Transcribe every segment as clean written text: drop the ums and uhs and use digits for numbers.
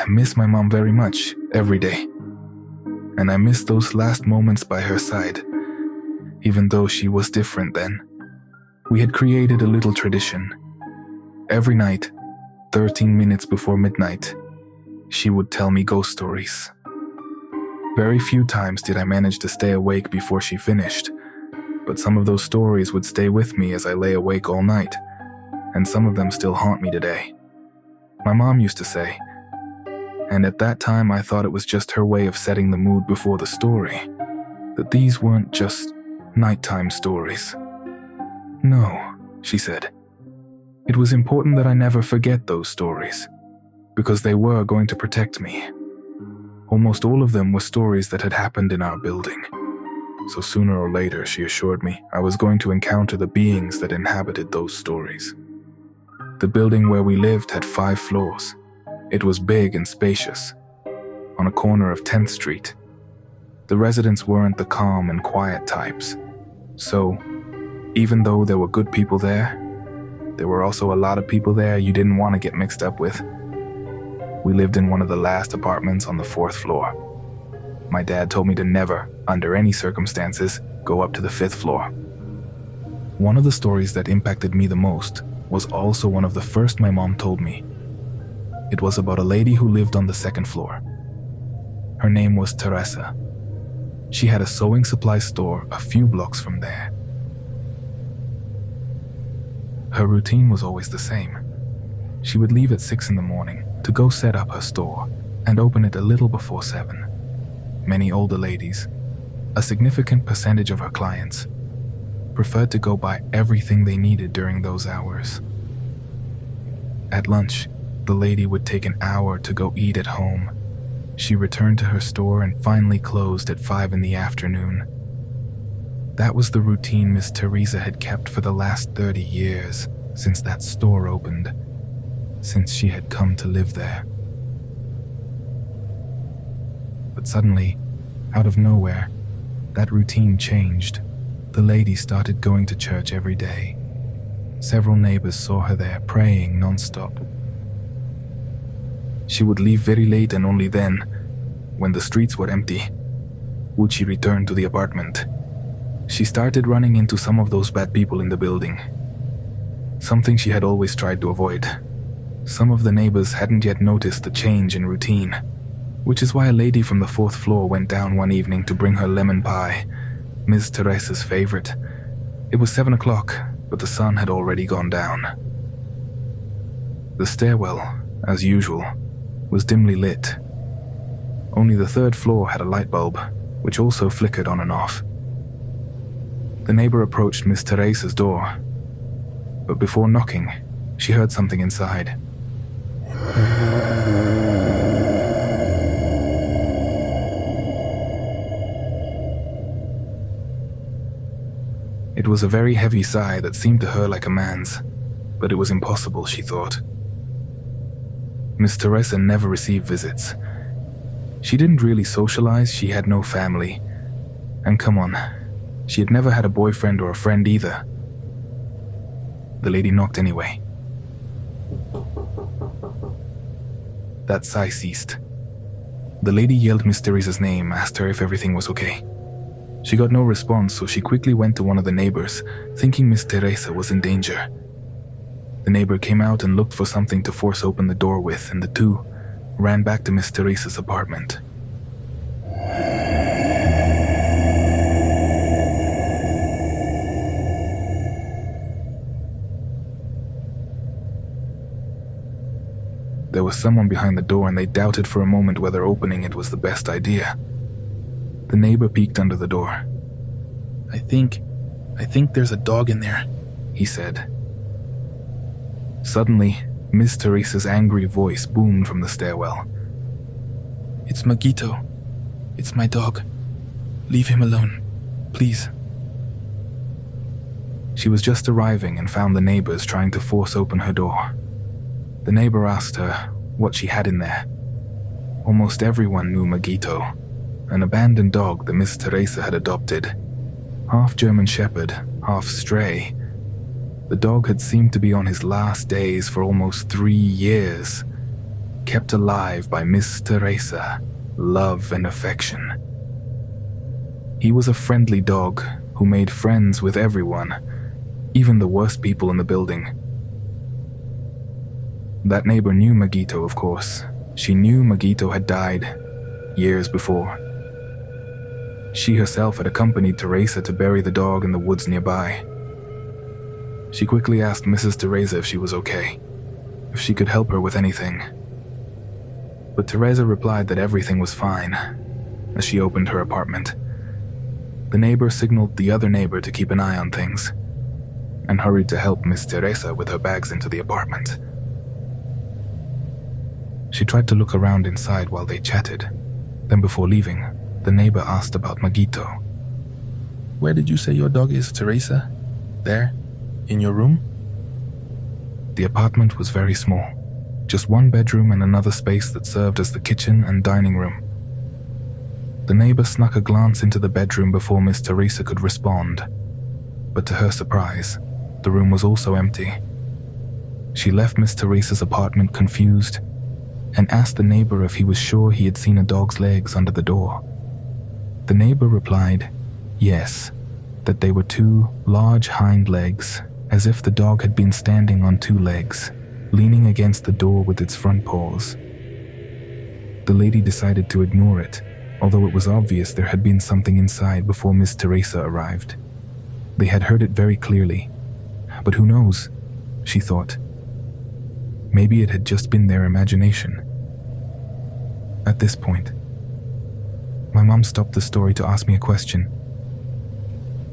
I miss my mom very much, every day. And I miss those last moments by her side, even though she was different then. We had created a little tradition. Every night, 13 minutes before midnight, she would tell me ghost stories. Very few times did I manage to stay awake before she finished, but some of those stories would stay with me as I lay awake all night, and some of them still haunt me today. My mom used to say, and at that time I thought it was just her way of setting the mood before the story, that these weren't just nighttime stories. No, she said. It was important that I never forget those stories, because they were going to protect me. Almost all of them were stories that had happened in our building. So sooner or later, she assured me, I was going to encounter the beings that inhabited those stories. The building where we lived had 5 floors. It was big and spacious, on a corner of 10th Street. The residents weren't the calm and quiet types. So, even though there were good people there were also a lot of people there you didn't want to get mixed up with. We lived in one of the last apartments on the 4th floor. My dad told me to never, under any circumstances, go up to the 5th floor. One of the stories that impacted me the most was also one of the first my mom told me. It was about a lady who lived on the 2nd floor. Her name was Teresa. She had a sewing supply store a few blocks from there. Her routine was always the same. She would leave at 6 in the morning to go set up her store and open it a little before 7. Many older ladies, a significant percentage of her clients, preferred to go buy everything they needed during those hours. At lunch, the lady would take an hour to go eat at home. She returned to her store and finally closed at 5 in the afternoon. That was the routine Miss Teresa had kept for the last 30 years since that store opened, since she had come to live there. But suddenly, out of nowhere, that routine changed. The lady started going to church every day. Several neighbors saw her there praying non-stop. She would leave very late, and only then, when the streets were empty, would she return to the apartment. She started running into some of those bad people in the building, something she had always tried to avoid. Some of the neighbors hadn't yet noticed the change in routine, which is why a lady from the 4th floor went down one evening to bring her lemon pie, Miss Teresa's favorite. It was 7 o'clock, but the sun had already gone down. The stairwell, as usual, was dimly lit. Only the 3rd floor had a light bulb, which also flickered on and off. The neighbor approached Miss Teresa's door, but before knocking, she heard something inside. It was a very heavy sigh that seemed to her like a man's, but it was impossible, she thought. Miss Teresa never received visits. She didn't really socialize, she had no family. And come on, she had never had a boyfriend or a friend either. The lady knocked anyway. That sigh ceased. The lady yelled Miss Teresa's name, asked her if everything was okay. She got no response, so she quickly went to one of the neighbors, thinking Miss Teresa was in danger. The neighbor came out and looked for something to force open the door with, and the two ran back to Miss Teresa's apartment. There was someone behind the door, and they doubted for a moment whether opening it was the best idea. The neighbor peeked under the door. I think there's a dog in there," he said. Suddenly, Miss Teresa's angry voice boomed from the stairwell. "It's Magito. It's my dog. Leave him alone, please." She was just arriving and found the neighbors trying to force open her door. The neighbor asked her what she had in there. Almost everyone knew Magito, an abandoned dog that Miss Teresa had adopted. Half German Shepherd, half stray. The dog had seemed to be on his last days for almost 3 years. kept alive by Miss Teresa, love and affection. He was a friendly dog who made friends with everyone, even the worst people in the building. That neighbor knew Magito, of course. She knew Magito had died years before. She herself had accompanied Teresa to bury the dog in the woods nearby. She quickly asked Mrs. Teresa if she was okay, if she could help her with anything. But Teresa replied that everything was fine as she opened her apartment. The neighbor signaled the other neighbor to keep an eye on things and hurried to help Miss Teresa with her bags into the apartment. She tried to look around inside while they chatted. Then before leaving, the neighbor asked about Magito. "Where did you say your dog is, Teresa? There? In your room?" The apartment was very small, just one bedroom and another space that served as the kitchen and dining room. The neighbor snuck a glance into the bedroom before Miss Teresa could respond, but to her surprise, the room was also empty. She left Miss Teresa's apartment confused and asked the neighbor if he was sure he had seen a dog's legs under the door. The neighbor replied, yes, that they were two large hind legs, as if the dog had been standing on two legs, leaning against the door with its front paws. The lady decided to ignore it, although it was obvious there had been something inside before Miss Teresa arrived. They had heard it very clearly, but who knows, she thought. Maybe it had just been their imagination. At this point, my mom stopped the story to ask me a question.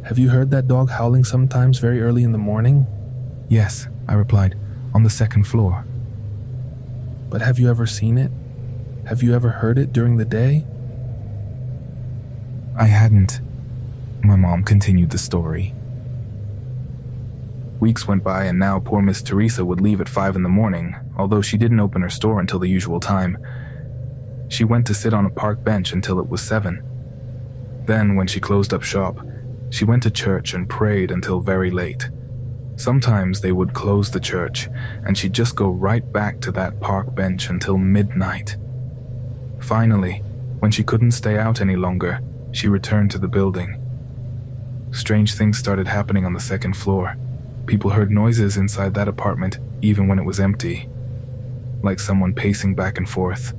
"Have you heard that dog howling sometimes very early in the morning?" "Yes," I replied, "on the second floor." "But have you ever seen it? Have you ever heard it during the day?" I hadn't. My mom continued the story. Weeks went by and now poor Miss Teresa would leave at 5 in the morning, although she didn't open her store until the usual time. She went to sit on a park bench until it was 7. Then, when she closed up shop, she went to church and prayed until very late. Sometimes they would close the church, and she'd just go right back to that park bench until midnight. Finally, when she couldn't stay out any longer, she returned to the building. Strange things started happening on the second floor. People heard noises inside that apartment even when it was empty. Like someone pacing back and forth.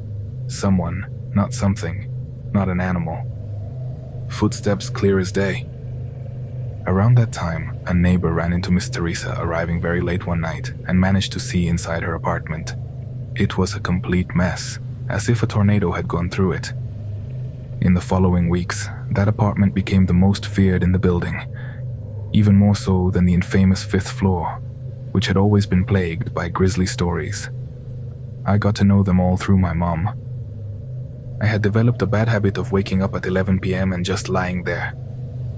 Someone, not something, not an animal. Footsteps clear as day. Around that time, a neighbor ran into Miss Teresa arriving very late one night and managed to see inside her apartment. It was a complete mess, as if a tornado had gone through it. In the following weeks, that apartment became the most feared in the building, even more so than the infamous 5th floor, which had always been plagued by grisly stories. I got to know them all through my mom. I had developed a bad habit of waking up at 11 p.m. and just lying there,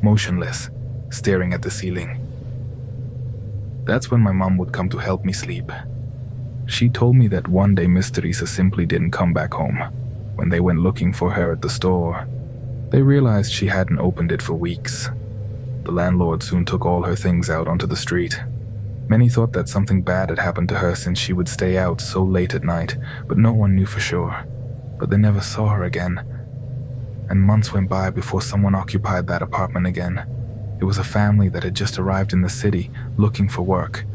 motionless, staring at the ceiling. That's when my mom would come to help me sleep. She told me that one day Miss Teresa simply didn't come back home. When they went looking for her at the store, they realized she hadn't opened it for weeks. The landlord soon took all her things out onto the street. Many thought that something bad had happened to her since she would stay out so late at night, but no one knew for sure. But they never saw her again. And months went by before someone occupied that apartment again. It was a family that had just arrived in the city looking for work.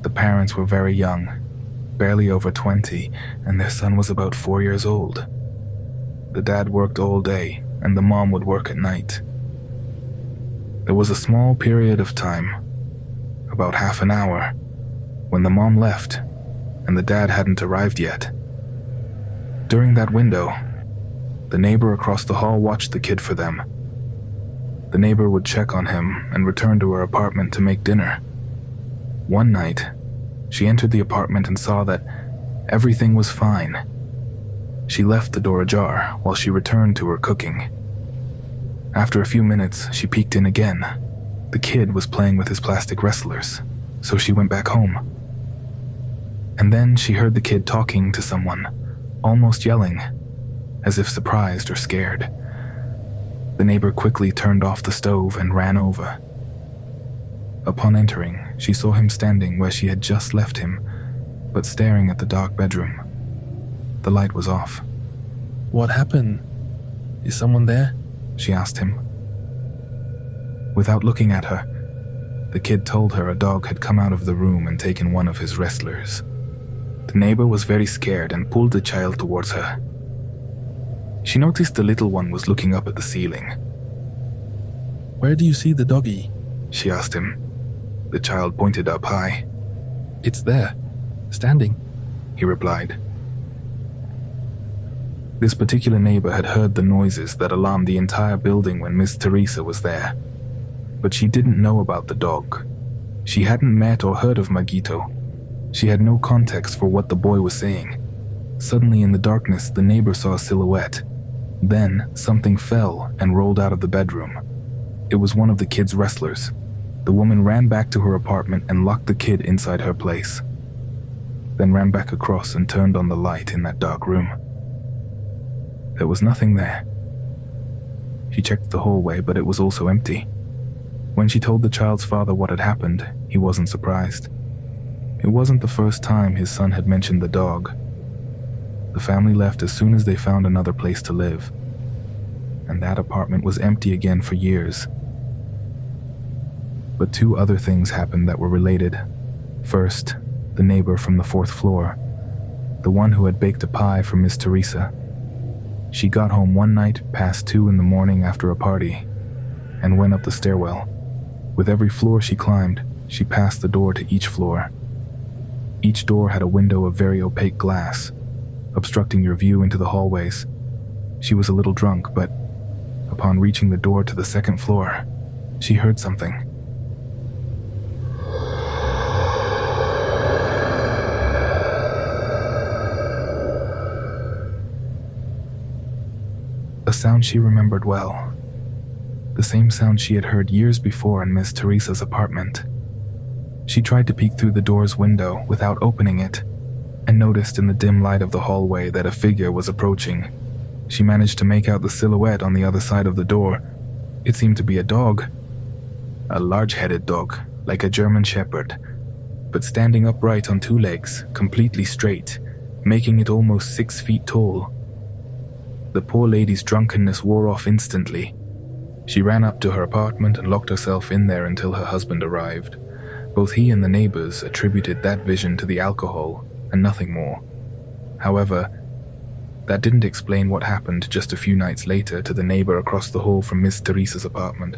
The parents were very young, barely over 20, and their son was about 4 years old. The dad worked all day, and the mom would work at night. There was a small period of time, about half an hour, when the mom left, and the dad hadn't arrived yet. During that window, the neighbor across the hall watched the kid for them. The neighbor would check on him and return to her apartment to make dinner. One night, she entered the apartment and saw that everything was fine. She left the door ajar while she returned to her cooking. After a few minutes, she peeked in again. The kid was playing with his plastic wrestlers, so she went back home. And then she heard the kid talking to someone, almost yelling, as if surprised or scared. The neighbor quickly turned off the stove and ran over. Upon entering, she saw him standing where she had just left him, but staring at the dark bedroom. The light was off. What happened? Is someone there? She asked him. Without looking at her, the kid told her a dog had come out of the room and taken one of his wrestlers. The neighbor was very scared and pulled the child towards her. She noticed the little one was looking up at the ceiling. Where do you see the doggy? She asked him. The child pointed up high. It's there, standing, he replied. This particular neighbor had heard the noises that alarmed the entire building when Miss Teresa was there. But she didn't know about the dog. She hadn't met or heard of Maguito. She had no context for what the boy was saying. Suddenly in the darkness, the neighbor saw a silhouette. Then something fell and rolled out of the bedroom. It was one of the kid's wrestlers. The woman ran back to her apartment and locked the kid inside her place. Then ran back across and turned on the light in that dark room. There was nothing there. She checked the hallway, but it was also empty. When she told the child's father what had happened, he wasn't surprised. It wasn't the first time his son had mentioned the dog. The family left as soon as they found another place to live, and that apartment was empty again for years. But two other things happened that were related. First, the neighbor from the 4th floor, the one who had baked a pie for Miss Teresa. She got home one night past 2 in the morning after a party and went up the stairwell. With every floor she climbed, she passed the door to each floor. Each door had a window of very opaque glass, obstructing your view into the hallways. She was a little drunk, but upon reaching the door to the 2nd floor, she heard something. A sound she remembered well. The same sound she had heard years before in Miss Teresa's apartment. She tried to peek through the door's window without opening it, and noticed in the dim light of the hallway that a figure was approaching. She managed to make out the silhouette on the other side of the door. It seemed to be a dog. A large-headed dog, like a German shepherd, but standing upright on 2 legs, completely straight, making it almost 6 feet tall. The poor lady's drunkenness wore off instantly. She ran up to her apartment and locked herself in there until her husband arrived. Both he and the neighbors attributed that vision to the alcohol and nothing more. However, that didn't explain what happened just a few nights later to the neighbor across the hall from Miss Teresa's apartment,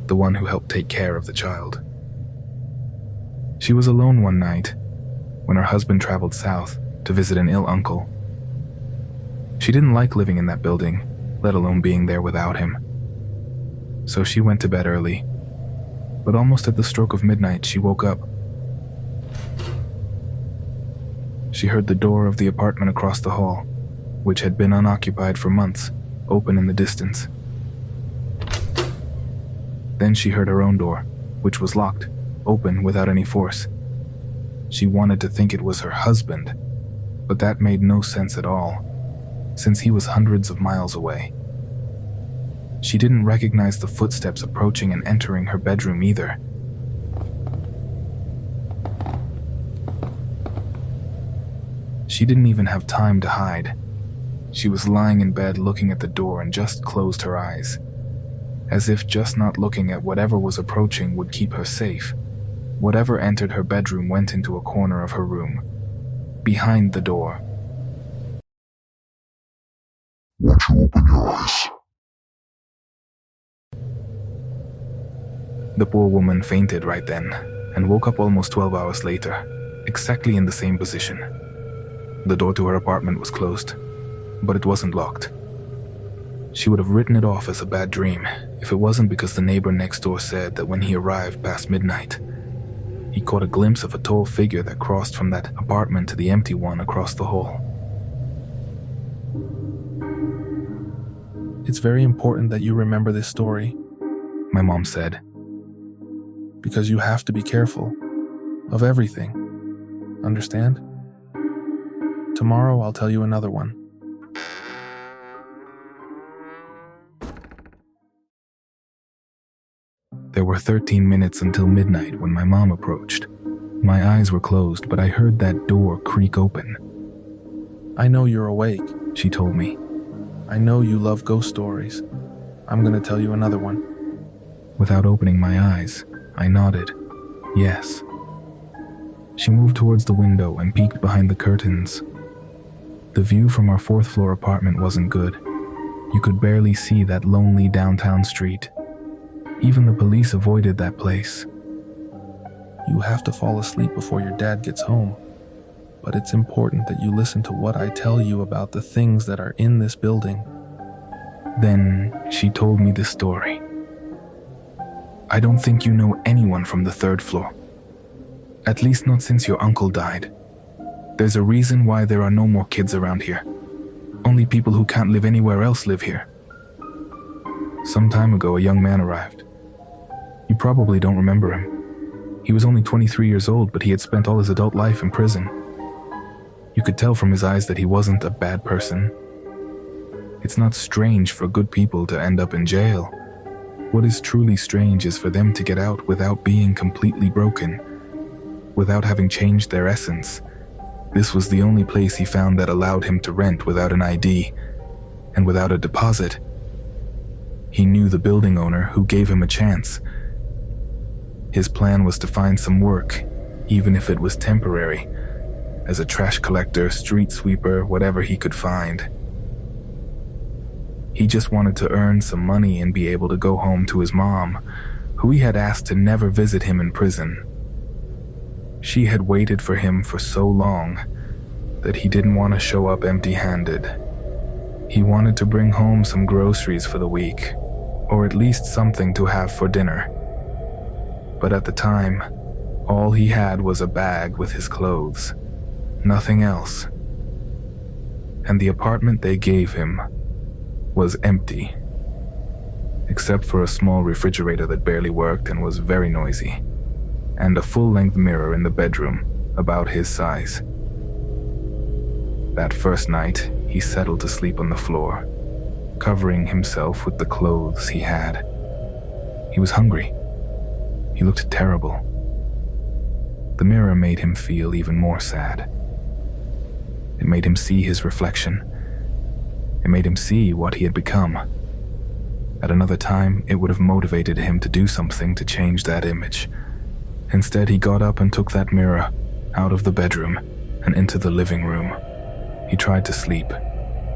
the one who helped take care of the child. She was alone one night when her husband traveled south to visit an ill uncle. She didn't like living in that building, let alone being there without him. So she went to bed early, but almost at the stroke of midnight she woke up. She heard the door of the apartment across the hall, which had been unoccupied for months, open in the distance. Then she heard her own door, which was locked, open without any force. She wanted to think it was her husband, but that made no sense at all, since he was hundreds of miles away. She didn't recognize the footsteps approaching and entering her bedroom either. She didn't even have time to hide. She was lying in bed looking at the door and just closed her eyes, as if just not looking at whatever was approaching would keep her safe. Whatever entered her bedroom went into a corner of her room, behind the door. Won't you open your eyes? The poor woman fainted right then and woke up almost 12 hours later, exactly in the same position. The door to her apartment was closed, but it wasn't locked. She would have written it off as a bad dream if it wasn't because the neighbor next door said that when he arrived past midnight, he caught a glimpse of a tall figure that crossed from that apartment to the empty one across the hall. It's very important that you remember this story, my mom said. Because you have to be careful of everything. Understand? Tomorrow I'll tell you another one. There were 13 minutes until midnight when my mom approached. My eyes were closed, but I heard that door creak open. I know you're awake. she told me. I know you love ghost stories. I'm gonna tell you another one. Without opening my eyes, I nodded. Yes. She moved towards the window and peeked behind the curtains. The view from our fourth-floor apartment wasn't good. You could barely see that lonely downtown street. Even the police avoided that place. You have to fall asleep before your dad gets home. But it's important that you listen to what I tell you about the things that are in this building. Then she told me the story. I don't think you know anyone from the third floor. At least not since your uncle died. There's a reason why there are no more kids around here. Only people who can't live anywhere else live here. Some time ago, a young man arrived. You probably don't remember him. He was only 23 years old, but he had spent all his adult life in prison. You could tell from his eyes that he wasn't a bad person. It's not strange for good people to end up in jail. What is truly strange is for them to get out without being completely broken, without having changed their essence. This was the only place he found that allowed him to rent without an ID and without a deposit. He knew the building owner who gave him a chance. His plan was to find some work, even if it was temporary, as a trash collector, street sweeper, whatever he could find. He just wanted to earn some money and be able to go home to his mom, who he had asked to never visit him in prison. She had waited for him for so long that he didn't want to show up empty-handed. He wanted to bring home some groceries for the week, or at least something to have for dinner. But at the time, all he had was a bag with his clothes, nothing else. And the apartment they gave him was empty, except for a small refrigerator that barely worked and was very noisy, and a full-length mirror in the bedroom about his size. That first night, he settled to sleep on the floor, covering himself with the clothes he had. He was hungry. He looked terrible. The mirror made him feel even more sad. It made him see his reflection. It made him see what he had become. At another time, it would have motivated him to do something to change that image. Instead, he got up and took that mirror out of the bedroom and into the living room. He tried to sleep.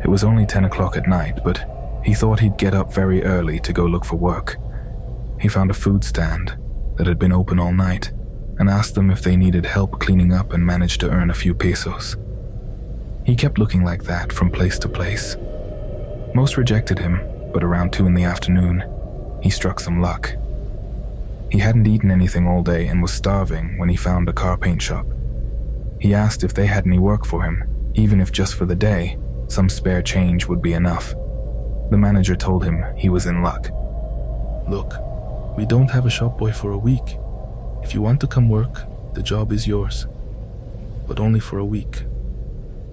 It was only 10 o'clock at night, but he thought he'd get up very early to go look for work. He found a food stand that had been open all night and asked them if they needed help cleaning up and managed to earn a few pesos. He kept looking like that from place to place. Most rejected him, but around 2 in the afternoon, he struck some luck. He hadn't eaten anything all day and was starving when he found a car paint shop. He asked if they had any work for him, even if just for the day, some spare change would be enough. The manager told him he was in luck. Look, we don't have a shop boy for a week. If you want to come work, the job is yours. But only for a week.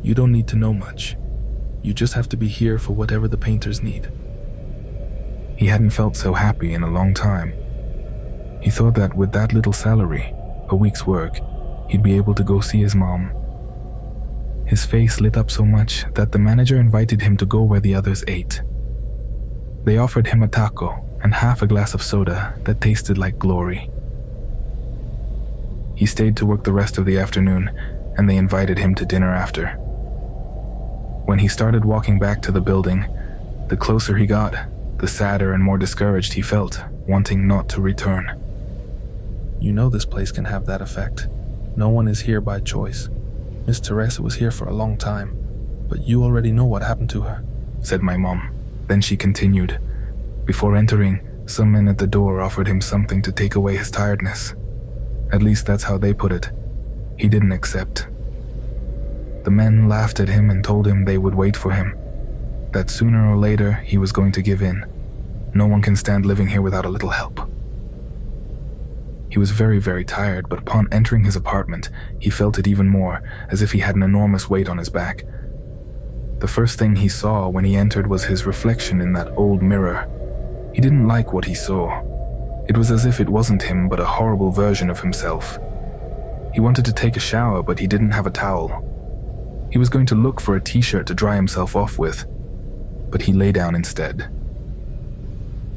You don't need to know much. You just have to be here for whatever the painters need. He hadn't felt so happy in a long time. He thought that with that little salary, a week's work, he'd be able to go see his mom. His face lit up so much that the manager invited him to go where the others ate. They offered him a taco and half a glass of soda that tasted like glory. He stayed to work the rest of the afternoon, and they invited him to dinner after. When he started walking back to the building, the closer he got, the sadder and more discouraged he felt, wanting not to return. You know this place can have that effect. No one is here by choice. Miss Teresa was here for a long time, but you already know what happened to her, said my mom. Then she continued. Before entering, some men at the door offered him something to take away his tiredness. At least that's how they put it. He didn't accept. The men laughed at him and told him they would wait for him, that sooner or later he was going to give in. No one can stand living here without a little help. He was very, very tired, but upon entering his apartment, he felt it even more, as if he had an enormous weight on his back. The first thing he saw when he entered was his reflection in that old mirror. He didn't like what he saw. It was as if it wasn't him, but a horrible version of himself. He wanted to take a shower, but he didn't have a towel. He was going to look for a t-shirt to dry himself off with, but he lay down instead.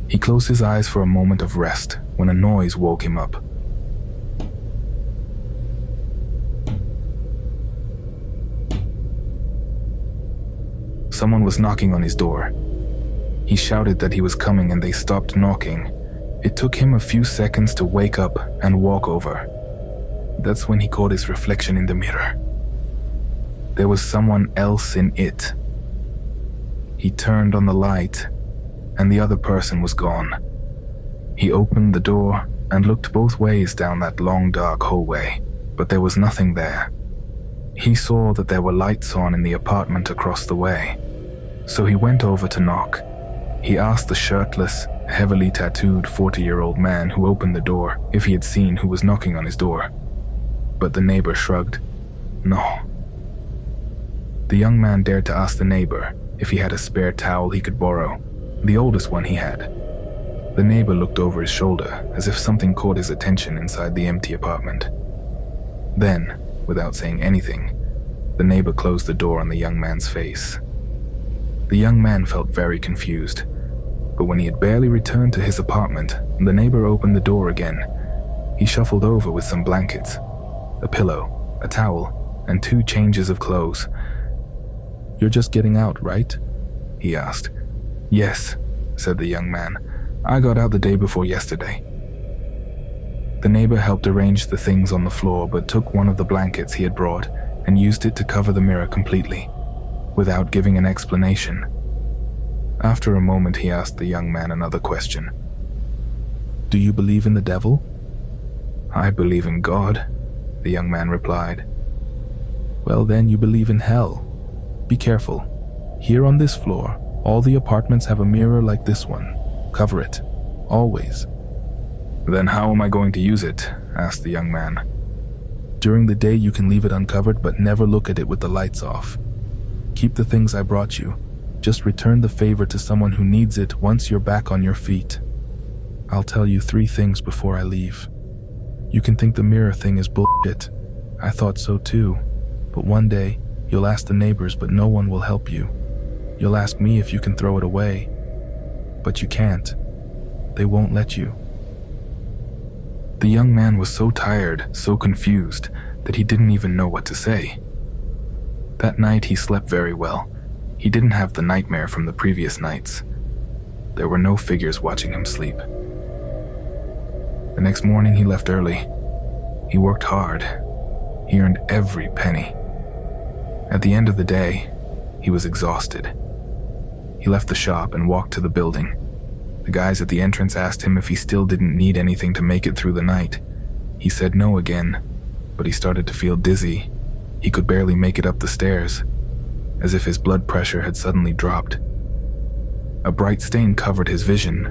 He closed his eyes for a moment of rest when a noise woke him up. Someone was knocking on his door. He shouted that he was coming and they stopped knocking. It took him a few seconds to wake up and walk over. That's when he caught his reflection in the mirror. There was someone else in it. He turned on the light, and the other person was gone. He opened the door and looked both ways down that long dark hallway, but there was nothing there. He saw that there were lights on in the apartment across the way, so he went over to knock. He asked the shirtless, heavily tattooed 40-year-old man who opened the door if he had seen who was knocking on his door, but the neighbor shrugged. No. The young man dared to ask the neighbor if he had a spare towel he could borrow, the oldest one he had. The neighbor looked over his shoulder as if something caught his attention inside the empty apartment. Then, without saying anything, the neighbor closed the door on the young man's face. The young man felt very confused, but when he had barely returned to his apartment, the neighbor opened the door again. He shuffled over with some blankets, a pillow, a towel, and 2 changes of clothes. "You're just getting out, right?" he asked. "Yes," said the young man. "I got out the day before yesterday." The neighbor helped arrange the things on the floor, but took one of the blankets he had brought and used it to cover the mirror completely, without giving an explanation. After a moment, he asked the young man another question. "Do you believe in the devil?" "I believe in God," the young man replied. "Well, then you believe in hell. Be careful. Here on this floor, all the apartments have a mirror like this one. Cover it. Always." "Then how am I going to use it?" asked the young man. "During the day you can leave it uncovered, but never look at it with the lights off. Keep the things I brought you. Just return the favor to someone who needs it once you're back on your feet. I'll tell you 3 things before I leave. You can think the mirror thing is bullshit. I thought so too. But one day, you'll ask the neighbors, but no one will help you. You'll ask me if you can throw it away. But you can't. They won't let you." The young man was so tired, so confused, that he didn't even know what to say. That night he slept very well. He didn't have the nightmare from the previous nights. There were no figures watching him sleep. The next morning he left early. He worked hard. He earned every penny. At the end of the day, he was exhausted. He left the shop and walked to the building. The guys at the entrance asked him if he still didn't need anything to make it through the night. He said no again, but he started to feel dizzy. He could barely make it up the stairs, as if his blood pressure had suddenly dropped. A bright stain covered his vision.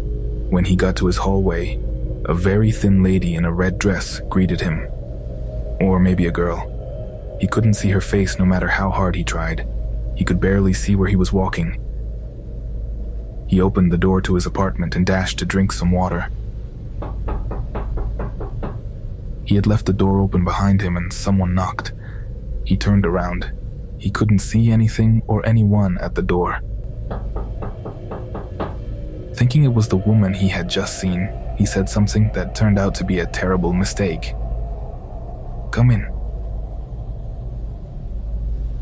When he got to his hallway, a very thin lady in a red dress greeted him. Or maybe a girl. He couldn't see her face no matter how hard he tried. He could barely see where he was walking. He opened the door to his apartment and dashed to drink some water. He had left the door open behind him and someone knocked. He turned around. He couldn't see anything or anyone at the door. Thinking it was the woman he had just seen, he said something that turned out to be a terrible mistake. "Come in."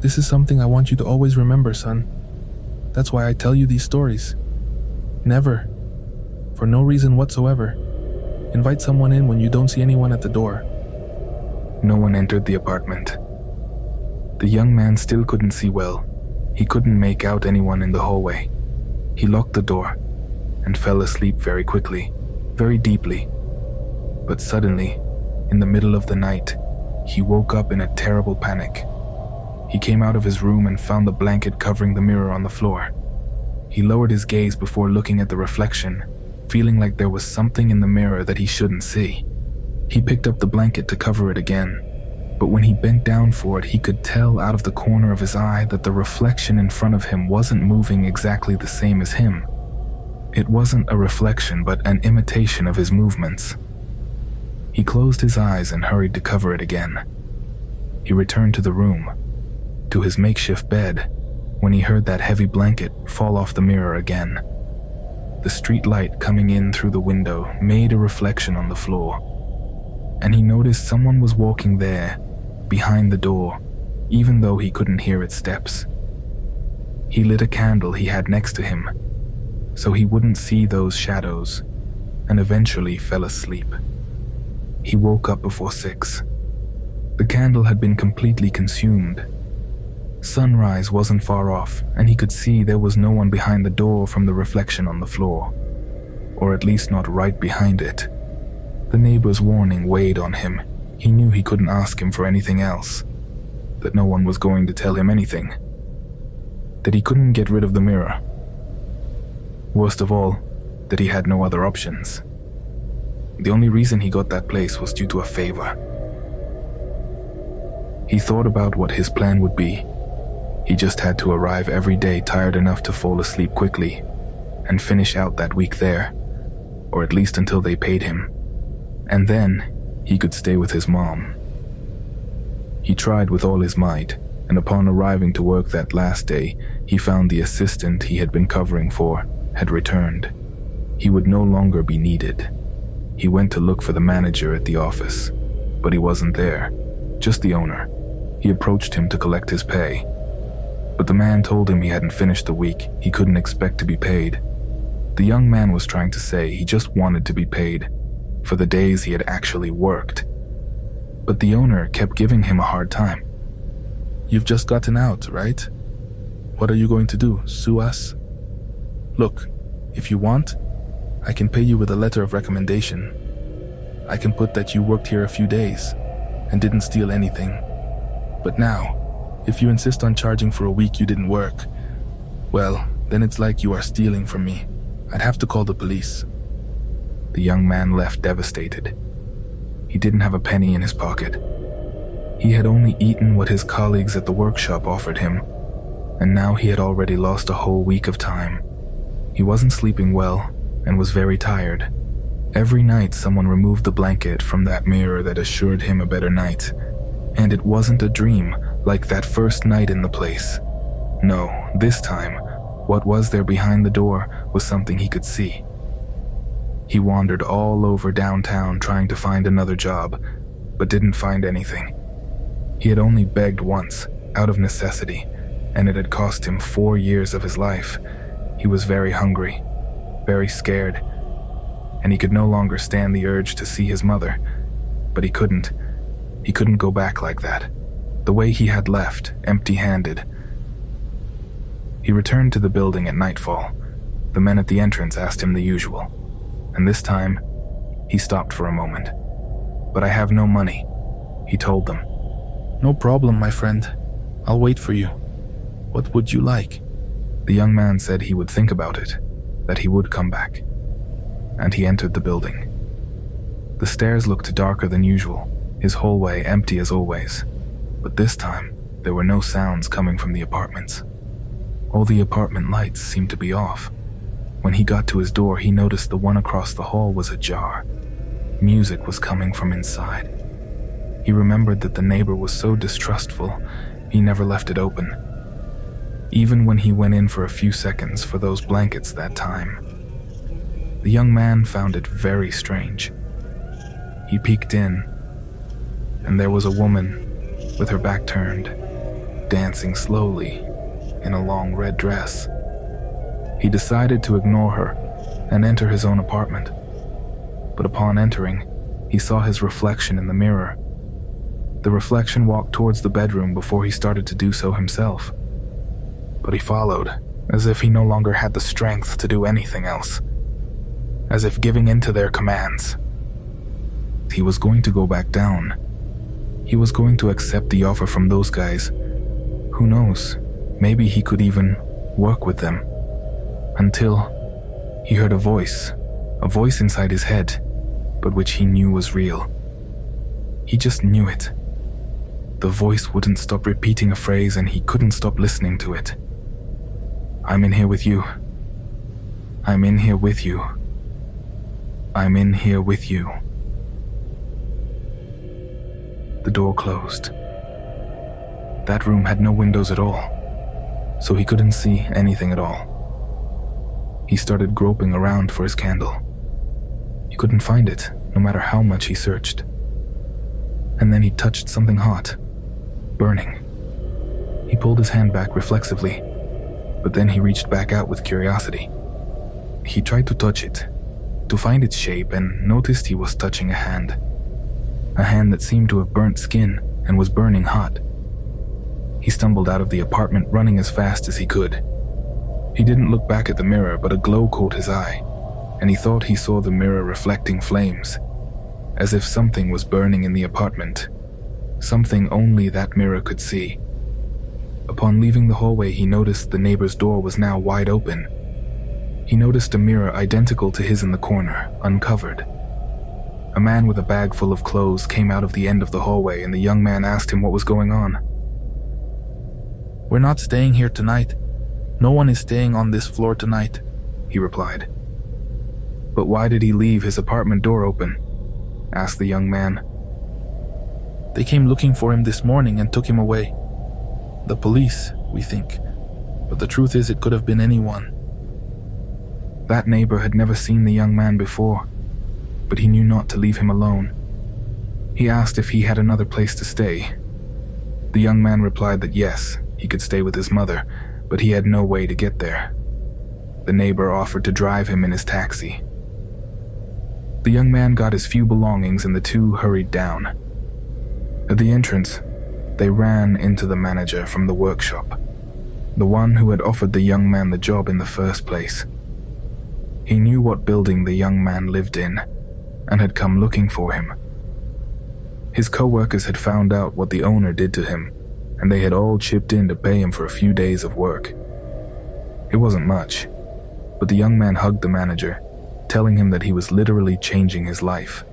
"This is something I want you to always remember, son. That's why I tell you these stories. Never, for no reason whatsoever, invite someone in when you don't see anyone at the door." No one entered the apartment. The young man still couldn't see well. He couldn't make out anyone in the hallway. He locked the door and fell asleep very quickly, very deeply. But suddenly, in the middle of the night, he woke up in a terrible panic. He came out of his room and found the blanket covering the mirror on the floor. He lowered his gaze before looking at the reflection, feeling like there was something in the mirror that he shouldn't see. He picked up the blanket to cover it again, but when he bent down for it, he could tell out of the corner of his eye that the reflection in front of him wasn't moving exactly the same as him. It wasn't a reflection, but an imitation of his movements. He closed his eyes and hurried to cover it again. He returned to the room. to his makeshift bed when he heard that heavy blanket fall off the mirror again. The street light coming in through the window made a reflection on the floor, and he noticed someone was walking there, behind the door, even though he couldn't hear its steps. He lit a candle he had next to him, so he wouldn't see those shadows, and eventually fell asleep. He woke up before 6. The candle had been completely consumed. Sunrise wasn't far off, and he could see there was no one behind the door from the reflection on the floor, or at least not right behind it. The neighbor's warning weighed on him. He knew he couldn't ask him for anything else, that no one was going to tell him anything, that he couldn't get rid of the mirror. Worst of all, that he had no other options. The only reason he got that place was due to a favor. He thought about what his plan would be. He just had to arrive every day tired enough to fall asleep quickly and finish out that week there, or at least until they paid him. And then he could stay with his mom. He tried with all his might, and upon arriving to work that last day, he found the assistant he had been covering for had returned. He would no longer be needed. He went to look for the manager at the office, but he wasn't there, just the owner. He approached him to collect his pay, but the man told him he hadn't finished the week. He couldn't expect to be paid. The young man was trying to say he just wanted to be paid for the days he had actually worked, but the owner kept giving him a hard time. You've just gotten out, right? What are you going to do, sue us? Look, if you want, I can pay you with a letter of recommendation. I can put that you worked here a few days and didn't steal anything. But now, if you insist on charging for a week you didn't work, well, then it's like you are stealing from me. I'd have to call the police. The young man left devastated. He didn't have a penny in his pocket. He had only eaten what his colleagues at the workshop offered him, and now he had already lost a whole week of time. He wasn't sleeping well and was very tired. Every night someone removed the blanket from that mirror that assured him a better night, and it wasn't a dream like that first night in the place. No, this time, what was there behind the door was something he could see. He wandered all over downtown trying to find another job, but didn't find anything. He had only begged once, out of necessity, and it had cost him 4 years of his life. He was very hungry, very scared, and he could no longer stand the urge to see his mother, but he couldn't. He couldn't go back like that, the way he had left, empty-handed. He returned to the building at nightfall. The men at the entrance asked him the usual, and this time, he stopped for a moment. "But I have no money," he told them. No problem, my friend. I'll wait for you. What would you like? The young man said he would think about it, that he would come back, and he entered the building. The stairs looked darker than usual, his hallway empty as always, but this time, there were no sounds coming from the apartments. All the apartment lights seemed to be off. When he got to his door, he noticed the one across the hall was ajar. Music was coming from inside. He remembered that the neighbor was so distrustful, he never left it open. Even when he went in for a few seconds for those blankets that time. The young man found it very strange. He peeked in, and there was a woman with her back turned, dancing slowly in a long red dress. He decided to ignore her and enter his own apartment. But upon entering, he saw his reflection in the mirror. The reflection walked towards the bedroom before he started to do so himself. But he followed, as if he no longer had the strength to do anything else, as if giving in to their commands. He was going to go back down. He was going to accept the offer from those guys. Who knows, maybe he could even work with them. Until he heard a voice inside his head, but which he knew was real. He just knew it. The voice wouldn't stop repeating a phrase, and he couldn't stop listening to it. "I'm in here with you. I'm in here with you. I'm in here with you." The door closed. That room had no windows at all, so he couldn't see anything at all. He started groping around for his candle. He couldn't find it, no matter how much he searched. And then he touched something hot, burning. He pulled his hand back reflexively, but then he reached back out with curiosity. He tried to touch it, to find its shape, and noticed he was touching a hand. A hand that seemed to have burnt skin and was burning hot. He stumbled out of the apartment running as fast as he could. He didn't look back at the mirror, but a glow caught his eye, and he thought he saw the mirror reflecting flames, as if something was burning in the apartment, something only that mirror could see. Upon leaving the hallway, he noticed the neighbor's door was now wide open. He noticed a mirror identical to his in the corner, uncovered. A man with a bag full of clothes came out of the end of the hallway, and the young man asked him what was going on. "We're not staying here tonight. No one is staying on this floor tonight," he replied. "But why did he leave his apartment door open?" asked the young man. "They came looking for him this morning and took him away. The police, we think. But the truth is it could have been anyone." That neighbor had never seen the young man before, but he knew not to leave him alone. He asked if he had another place to stay. The young man replied that yes, he could stay with his mother, but he had no way to get there. The neighbor offered to drive him in his taxi. The young man got his few belongings and the two hurried down. At the entrance, they ran into the manager from the workshop, the one who had offered the young man the job in the first place. He knew what building the young man lived in and had come looking for him. His co-workers had found out what the owner did to him, and they had all chipped in to pay him for a few days of work. It wasn't much, but the young man hugged the manager, telling him that he was literally changing his life.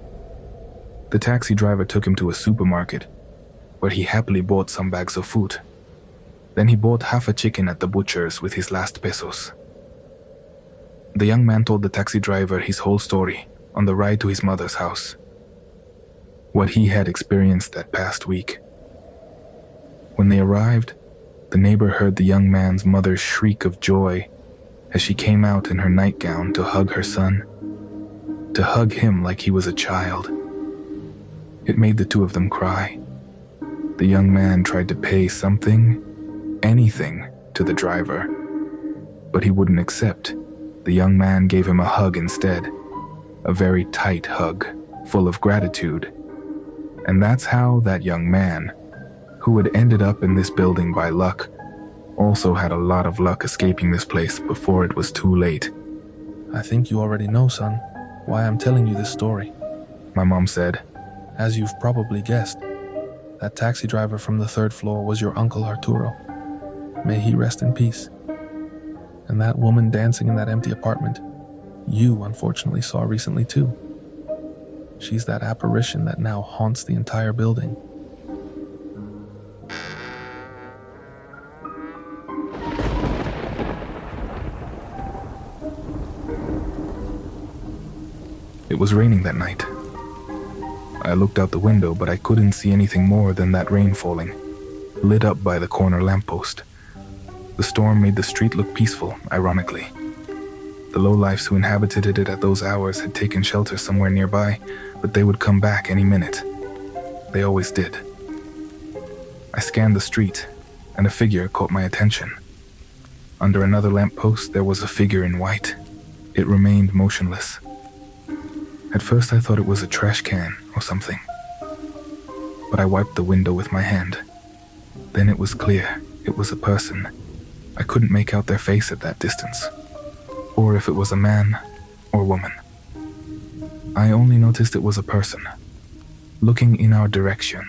The taxi driver took him to a supermarket, where he happily bought some bags of food. Then he bought half a chicken at the butcher's with his last pesos. The young man told the taxi driver his whole story on the ride to his mother's house, what he had experienced that past week. When they arrived, the neighbor heard the young man's mother's shriek of joy as she came out in her nightgown to hug her son, to hug him like he was a child. It made the two of them cry. The young man tried to pay something, anything, to the driver, but he wouldn't accept. The young man gave him a hug instead, a very tight hug, full of gratitude. And that's how that young man, who had ended up in this building by luck, also had a lot of luck escaping this place before it was too late. "I think you already know, son, why I'm telling you this story," my mom said. "As you've probably guessed, that taxi driver from the 3rd floor was your uncle Arturo. May he rest in peace. And that woman dancing in that empty apartment, you unfortunately saw recently too. She's that apparition that now haunts the entire building." It was raining that night. I looked out the window, but I couldn't see anything more than that rain falling, lit up by the corner lamppost. The storm made the street look peaceful, ironically. The lowlifes who inhabited it at those hours had taken shelter somewhere nearby, but they would come back any minute. They always did. I scanned the street, and a figure caught my attention. Under another lamppost, there was a figure in white. It remained motionless. At first I thought it was a trash can or something, but I wiped the window with my hand. Then it was clear. It was a person. I couldn't make out their face at that distance, or if it was a man or woman. I only noticed it was a person, looking in our direction,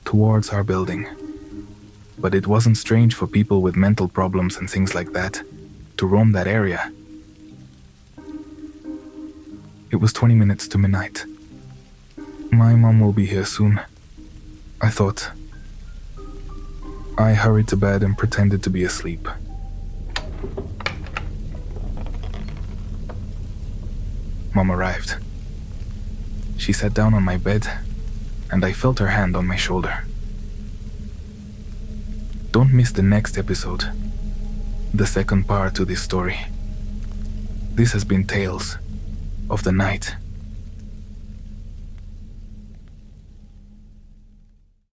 towards our building. But it wasn't strange for people with mental problems and things like that to roam that area. It was 20 minutes to midnight. My mom will be here soon, I thought. I hurried to bed and pretended to be asleep. Mom arrived. She sat down on my bed, and I felt her hand on my shoulder. Don't miss the next episode, the second part to this story. This has been Tales of the Night.